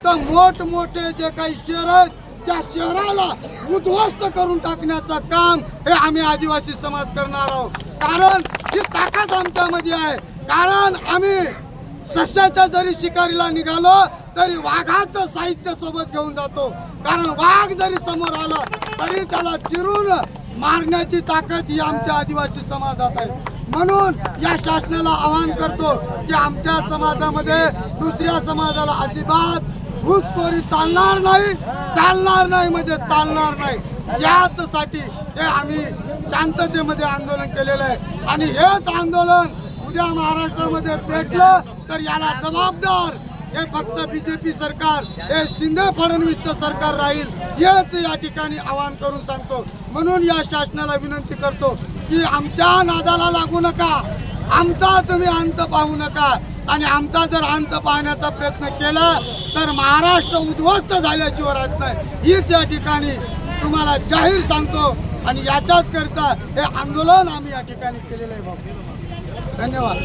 तर मोठमोठे जे काही शहर आहेत त्या शहराला उद्ध्वस्त करून टाकण्याचं काम हे आम्ही आदिवासी समाज करणार आहोत. कारण ही ताकद आमच्यामध्ये आहे. कारण आम्ही सस्याच्या जरी शिकारीला निघालो तरी वाघाचं साहित्य सोबत घेऊन जातो. कारण वाघ जरी समोर आला तरी त्याला चिरून मारण्याची ताकद ही आमच्या आदिवासी समाजात आहे. म्हणून या शासनाला आवाहन करतो की आमच्या समाजामध्ये दुसऱ्या समाजाला अजिबात घुसखोरी चालणार नाही म्हणजे चालणार नाही. यासाठी हे आम्ही शांततेमध्ये आंदोलन केलेलं आहे आणि हेच आंदोलन उद्या महाराष्ट्रामध्ये पेटलं तर याला जबाबदार हे फक्त बीजेपी सरकार, हे शिंदे फडणवीसचं सरकार राहील. हेच या ठिकाणी आवाहन करून सांगतो. म्हणून या शासनाला विनंती करतो की आमच्या नादाला लागू नका, आमचा तुम्ही अंत पाहू नका. आणि आमचा जर अंत पाहण्याचा प्रयत्न केला तर महाराष्ट्र उद्ध्वस्त झाल्याशिवाय राहत नाही. हीच या ठिकाणी तुम्हाला जाहीर सांगतो आणि याच्याच करता हे आंदोलन आम्ही या ठिकाणी केलेलं आहे. धन्यवाद.